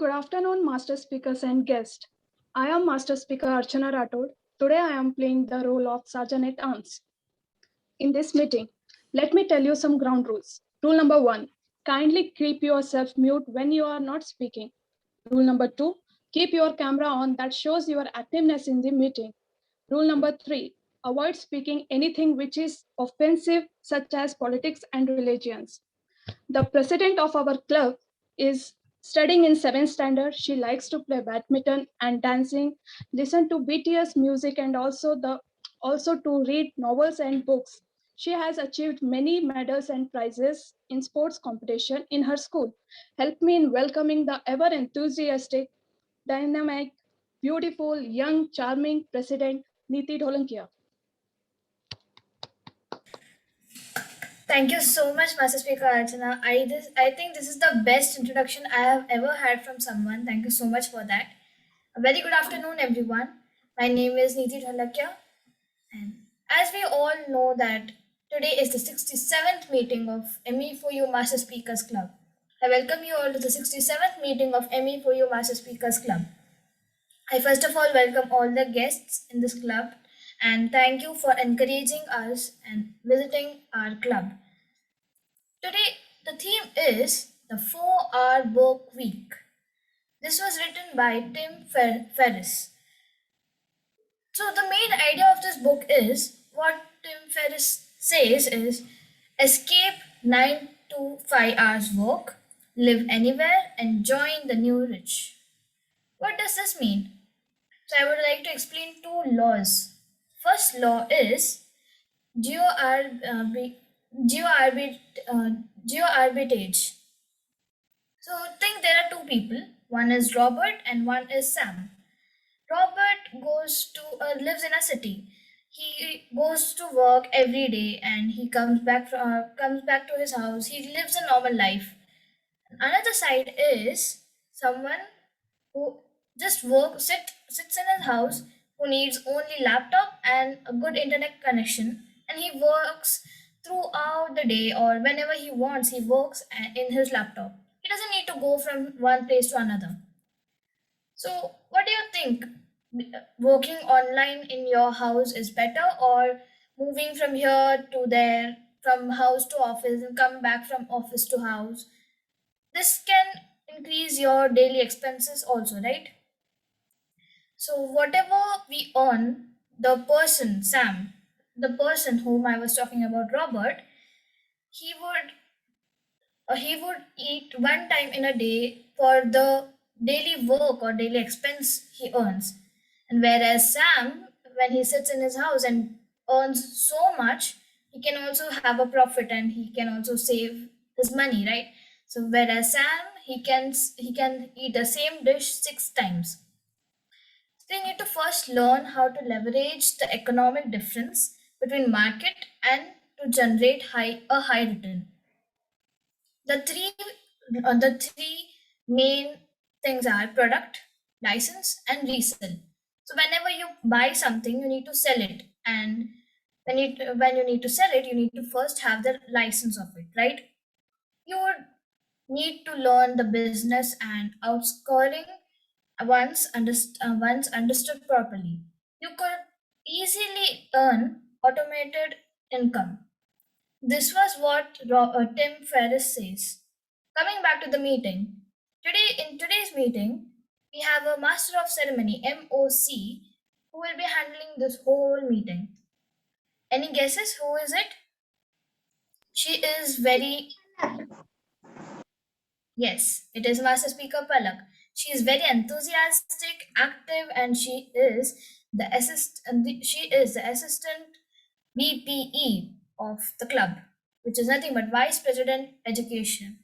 Good afternoon, Master Speakers and guests. I am Master Speaker Archana Rathod. Today I am playing the role of Sergeant at Arms. In this meeting, let me tell you some ground rules. Rule number 1, kindly keep yourself mute when you are not speaking. Rule number 2, keep your camera on that shows your activeness in the meeting. Rule number 3, avoid speaking anything which is offensive, such as politics and religions. The president of our club is studying in 7th standard. She likes to play badminton and dancing, listen to BTS music, and also to read novels and books. She has achieved many medals and prizes in sports competition in her school. Help me in welcoming the ever enthusiastic, dynamic, beautiful, young, charming president Niti Dholankia. Thank you so much, Master Speaker Archana. I think this is the best introduction I have ever had from someone. Thank you so much for that. A very good afternoon, everyone. My name is Niti Dhalakya, and as we all know that today is the 67th meeting of ME4U Master Speakers Club. I welcome you all to the 67th meeting of ME4U Master Speakers Club. I first of all welcome all the guests in this club and thank you for encouraging us and visiting our club. Today, the theme is the 4-hour work week. This was written by Tim Ferriss. So, the main idea of this book is what Tim Ferriss says is escape 9 to 5 hours work, live anywhere, and join the new rich. What does this mean? So, I would like to explain two laws. First law is geo-arbitrage. So think there are two people. One is Robert and one is Sam. Robert lives in a city. He goes to work every day and he comes back to his house. He lives a normal life. Another side is someone who just sits in his house, who needs only laptop and a good internet connection, and he works throughout the day or whenever he wants. He works in his laptop. He doesn't need to go from one place to another. So, what do you think? Working online in your house is better, or moving from here to there, from house to office, and come back from office to house? This can increase your daily expenses also, right? So, whatever we earn, the person, Sam, the person whom I was talking about, Robert, he would he would eat one time in a day for the daily work or daily expense he earns. And whereas Sam, when he sits in his house and earns so much, he can also have a profit and he can also save his money, right? So whereas Sam, he can eat the same dish 6 times. They need to first learn how to leverage the economic difference between market and to generate a high return. The three main things are product, license, and resell. So whenever you buy something, you need to sell it, and when you need to sell it, you need to first have the license of it, right? You would need to learn the business and outscoring once understood properly. You could easily earn automated income. This was what Tim Ferriss says. Coming back to the meeting, in today's meeting, we have a master of ceremony (MOC) who will be handling this whole meeting. Any guesses? Who is it? She is very Yes, it is Master Speaker Palak. She is very enthusiastic, active, and she is the assistant VPE of the club, which is nothing but Vice President Education.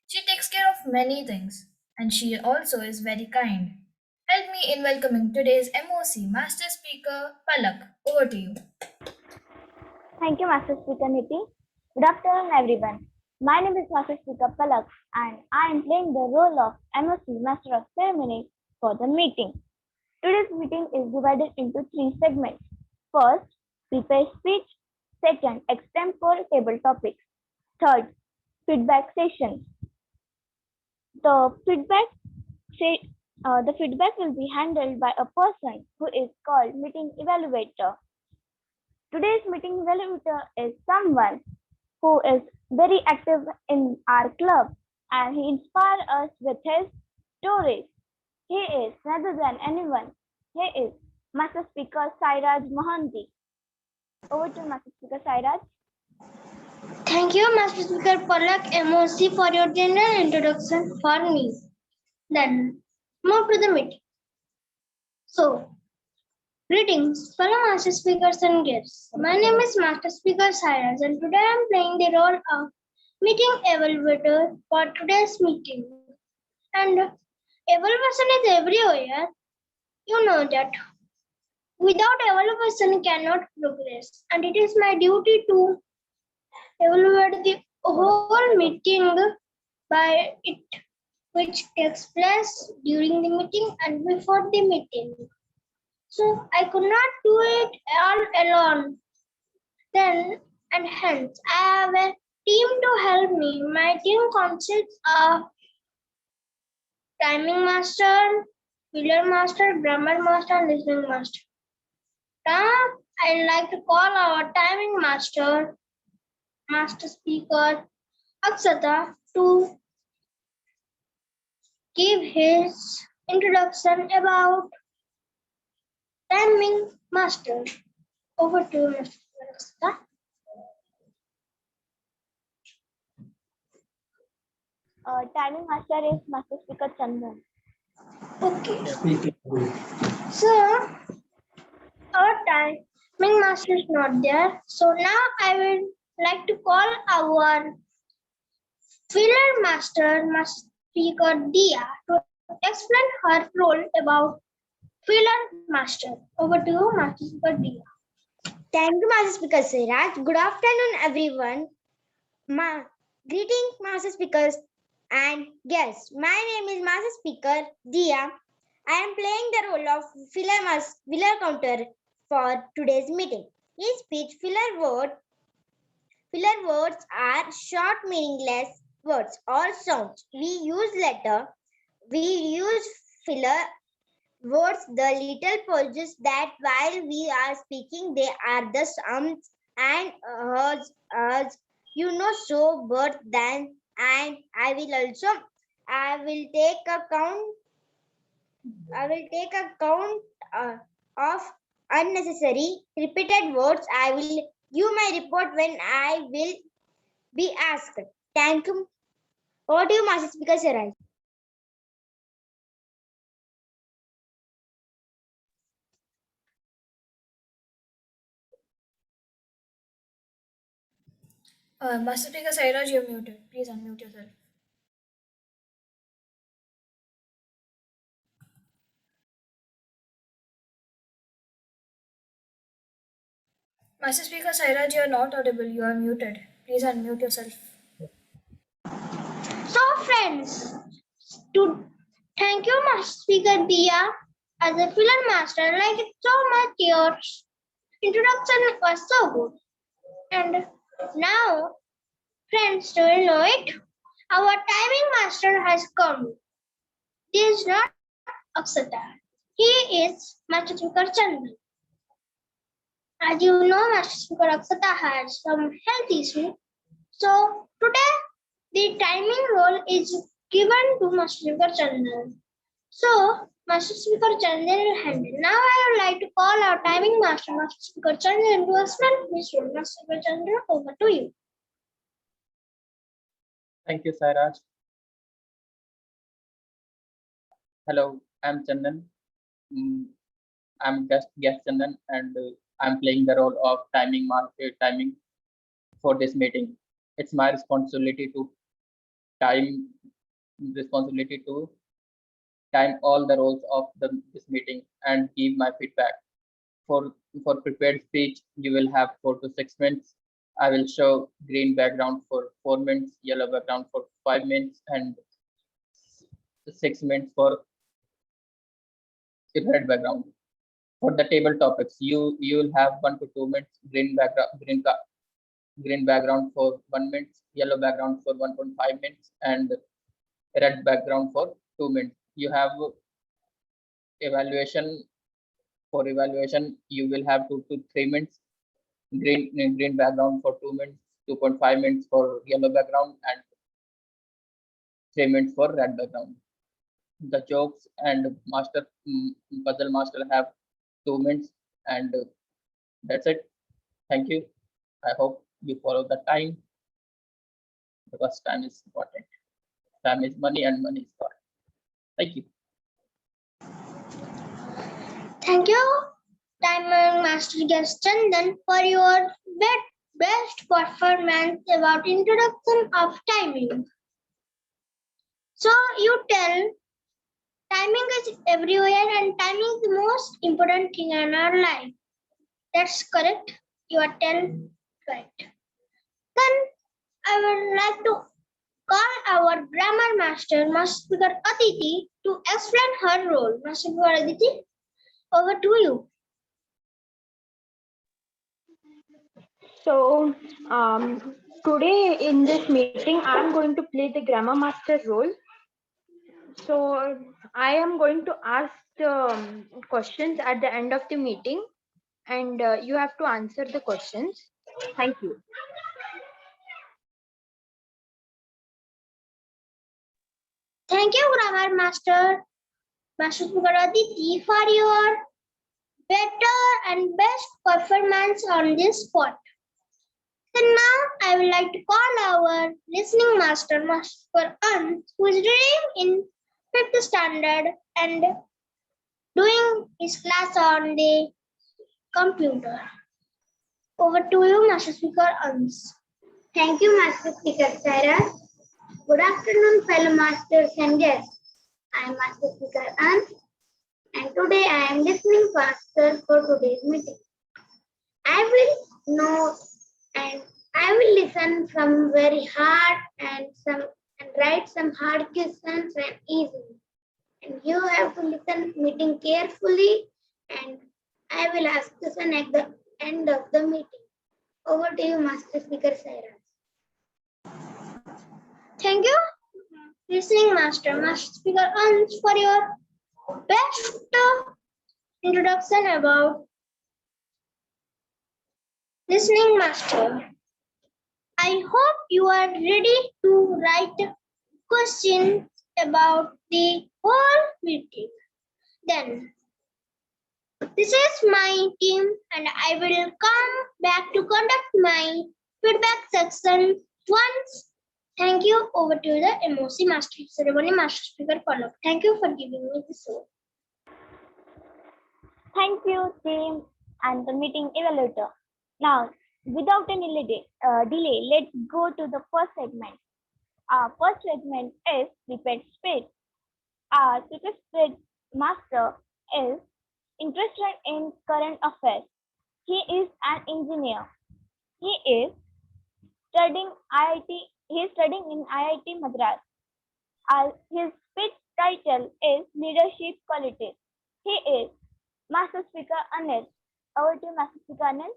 She takes care of many things, and she also is very kind. Help me in welcoming today's MOC, Master Speaker Palak. Over to you. Thank you, Master Speaker Niti. Good afternoon, everyone. My name is Master Speaker Palak, and I am playing the role of MOC Master of Ceremony for the meeting. Today's meeting is divided into 3 segments. First, prepare speech. Second, extempore table topics. Third, feedback sessions. The feedback the feedback will be handled by a person who is called meeting evaluator. Today's meeting evaluator is someone who is very active in our club and he inspires us with his stories. He is rather than anyone. He is Master Speaker Sairaj Mohanty. Over to Master Speaker Sairaj. Thank you, Master Speaker Palak MOC, for your general introduction for me. Then move to the meeting. So, greetings, fellow Master Speakers and guests. My name is Master Speaker Cyrus, and today I am playing the role of meeting evaluator for today's meeting. And evaluation is everywhere. You know that. Without evaluation, cannot progress, and it is my duty to evaluate the whole meeting by it, which takes place during the meeting and before the meeting. So I could not do it all alone. Then and hence I have a team to help me. My team consists of timing master, filler master, grammar master, and listening master. Now I'd like to call our timing master, Master Speaker Aksata, to give his introduction about timing master. Over to you, Mr. Aksata. Timing master is Master Speaker Chandan. Okay. So our timing master is not there. So now I will like to call our filler master, Master Speaker Dia, to explain her role about filler master. Over to you, Master Speaker Dia. Thank you, Master Speaker Siraj. Good afternoon, everyone. Greetings, Master Speakers and guests. My name is Master Speaker Dia. I am playing the role of filler counter for today's meeting. In speech, filler words are short, meaningless words or sounds. We use filler words, the little pauses that while we are speaking, they are the ums and us, you know, so, but, then, and I will take account of unnecessary repeated words. I will give my report when I will be asked. Thank you. Over to you, Master Speaker Siraj. Master Speaker Sairaj, you're muted. Please unmute yourself. Master Speaker Sairaj, you're not audible. You are muted. Please unmute yourself. So friends, thank you, Master Speaker Dia, as a filler master. Like it so much, your introduction was so good. And now, friends, do you know it? Our timing master has come. He is not Aksata. He is Master Speaker Chandan. As you know, Master Speaker Aksata has some health issue. So today, the timing role is given to Master Speaker Chandan. So Master Speaker Chandan will handle. Now I would like to call our timing master, Master Speaker Chandan, to explain his role. Master Speaker Chandan, over to you. Thank you, Sairaj. Hello, I'm Chandan. I'm guest Chandan, and I'm playing the role of timing for this meeting. It's my responsibility to time all the roles of this meeting and give my feedback. For prepared speech, you will have 4 to 6 minutes. I will show green background for 4 minutes, yellow background for 5 minutes, and 6 minutes for red background. For the table topics, you will have 1 to 2 minutes, green background for 1 minute, yellow background for 1.5 minutes, and red background for 2 minutes. you have evaluation. For evaluation, you will have 2 to 3 minutes. Green background for 2 minutes, 2.5 minutes for yellow background, and 3 minutes for red background. The jokes and puzzle master have 2 minutes, and that's it. Thank you. I hope you follow the time, because time is important. Time is money, and money is God. Thank you. Thank you, Timer Master Guest Chandan, for your best performance about introduction of timing. So you tell timing is everywhere and timing is the most important thing in our life. That's correct. You are telling correct. Then I would like to call our grammar master, Master Speaker Aditi, to explain her role. Master Speaker Aditi, over to you. So today in this meeting, I'm going to play the grammar master role. So I am going to ask questions at the end of the meeting, and you have to answer the questions. Thank you. Thank you, Grammar Master, Master Speaker Aditi, for your better and best performance on this spot. And now I would like to call our listening master, Master Ant, who is reading in 5th standard and doing his class on the computer. Over to you, Master Speaker Ant. Thank you, Master Speaker Sarah. Good afternoon, fellow masters and guests. I am Master Speaker Ant, and today I am listening master for today's meeting. I will know and I will listen some very hard and write some hard questions and easy. And you have to listen meeting carefully, and I will ask question at the end of the meeting. Over to you, Master Speaker Sarah. Thank you, listening master, Master Speaker Ant, for your best introduction about listening master. I hope you are ready to write questions about the whole meeting. Then, this is my team, and I will come back to conduct my feedback section once. Thank you. Over to the MOC Master Ceremony Master Speaker Palak. Thank you for giving me this role. Thank you, team, and the meeting evaluator. Now, without any delay, let's go to the first segment. Our first segment is prepared speech. Our prepared speech master is interested in current affairs. He is an engineer. He is studying in IIT Madras. His speech title is Leadership Qualities. He is Master Speaker Anil. Over to Master Speaker Anil.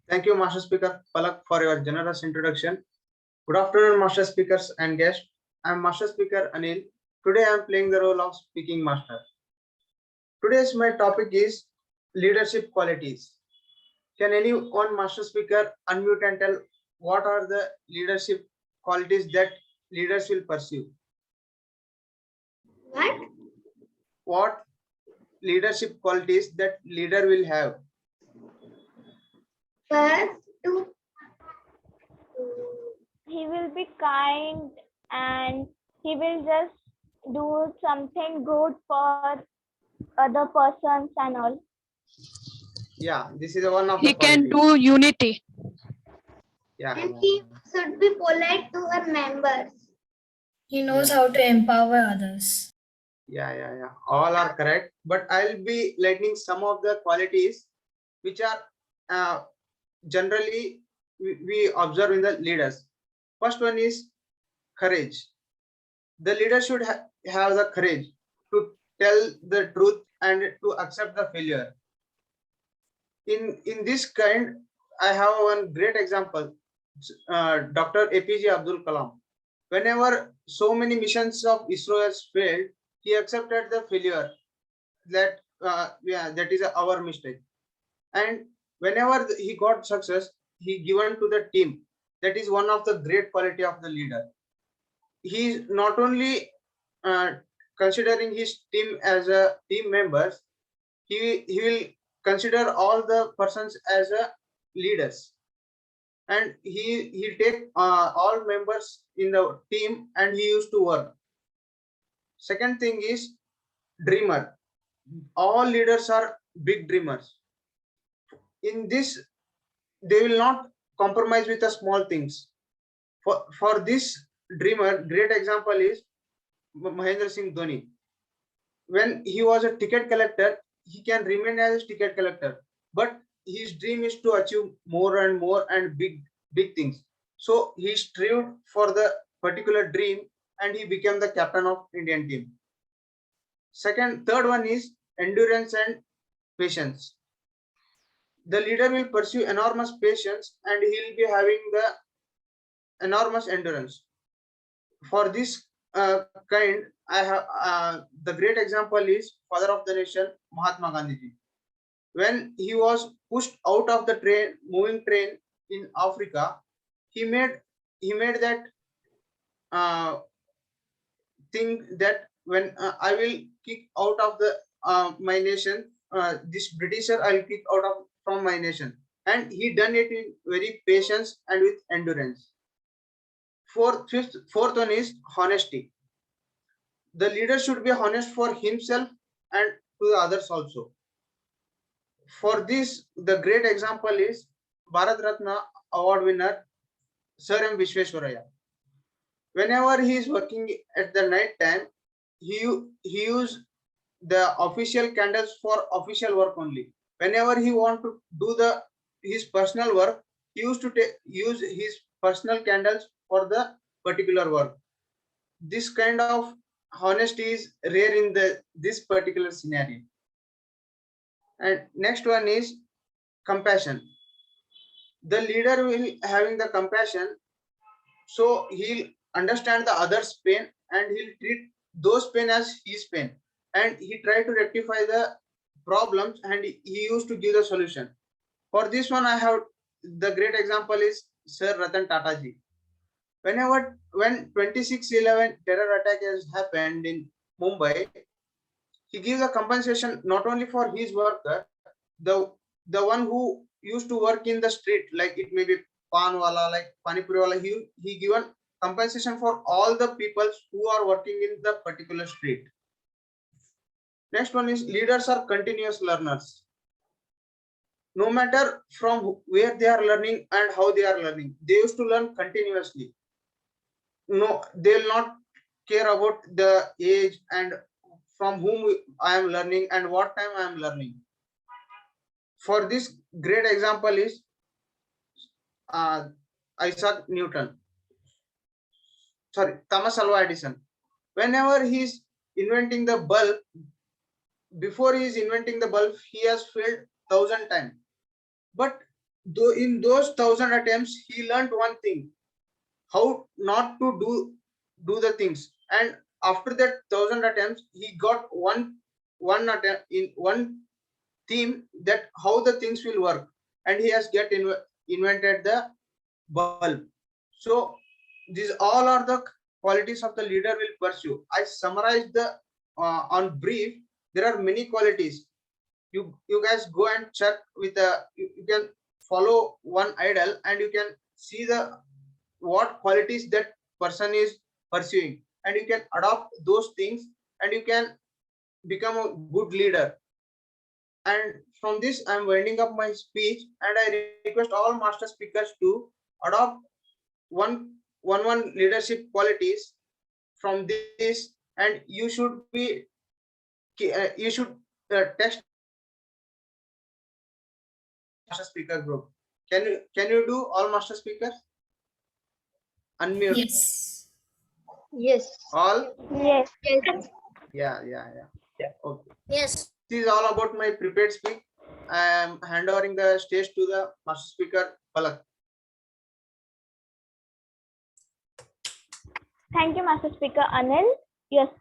Thank you, Master Speaker Palak, for your generous introduction. Good afternoon, Master Speakers and guests. I am Master Speaker Anil. Today I am playing the role of speaking master. Today's my topic is leadership qualities. Can anyone, Master Speaker, unmute and tell what are the leadership qualities that leaders will pursue? What leadership qualities that leader will have? First, He will be kind and he will just do something good for other persons and all. Yeah, this is one of the He can qualities. do unity. Yeah. and he should be polite to her members. He knows how to empower others. Yeah. All are correct, but I'll be letting some of the qualities which are generally we observe in the leaders. First one is courage. The leader should have the courage to tell the truth and to accept the failure. In this kind, I have one great example, Dr. APJ Abdul Kalam. Whenever so many missions of ISRO has failed, he accepted the failure that that is our mistake. And whenever he got success, he given to the team. That is one of the great quality of the leader. He is not only uh, considering his team as a team members, he will consider all the persons as a leaders, and he take all members in the team and he used to work. Second thing is dreamer. All leaders are big dreamers. In this, they will not compromise with the small things. For this dreamer, great example is Mahendra Singh Dhoni. When he was a ticket collector, he can remain as a ticket collector, but his dream is to achieve more and more and big things. So he strived for the particular dream and he became the captain of Indian team. Third one is endurance and patience. The leader will pursue enormous patience and he will be having the enormous endurance. For this kind, I have the great example is father of the nation, Mahatma Gandhi. When he was pushed out of the moving train in Africa, he made that thing that when I will kick out of the my nation, this Britisher I'll kick out of from my nation, and he done it in very patience and with endurance. Fourth one is honesty. The leader should be honest for himself and to the others also. For this, the great example is Bharat Ratna award winner Sir M. Vishweswaraya. Whenever he is working at the night time, he use the official candles for official work only. Whenever he want to do his personal work, he used to use his personal candles for the particular work. This kind of honesty is rare in this particular scenario. And next one is compassion. The leader will having the compassion, so he'll understand the other's pain and he'll treat those pain as his pain, and he try to rectify the problems and he used to give the solution. For this one, I have the great example is Sir Ratan Tata ji. When 26/11 terror attack has happened in Mumbai, he gives a compensation not only for his worker, the one who used to work in the street, like it may be pan wala, like panipuri wala, he given compensation for all the people who are working in the particular street. Next one is leaders are continuous learners. No matter from where they are learning and how they are learning, they used to learn continuously. No, they'll not care about the age and from whom I am learning and what time I am learning. For this great example is Isaac Newton. Sorry, Thomas Alva Edison. Whenever he's inventing the bulb, before he is inventing the bulb, he has failed 1,000 times. But though in those 1,000 attempts, he learned one thing: how not to do the things. And after that 1,000 attempts, he got one attempt in one theme that how the things will work, and he has invented the bulb. So these all are the qualities of the leader will pursue. I summarized the on brief. There are many qualities. You guys go and check with you can follow one idol and you can see the what qualities that person is pursuing, and you can adopt those things and you can become a good leader. And from this, I'm winding up my speech, and I request all master speakers to adopt one leadership qualities from this, and you should be you should text master speaker group. Can you do all master speakers? Unmute. Yes. Yes. All? Yes. Yeah. Okay. Yes. This is all about my prepared speech. I am handovering the stage to the master speaker Palak. Thank you, Master Speaker Anil. Your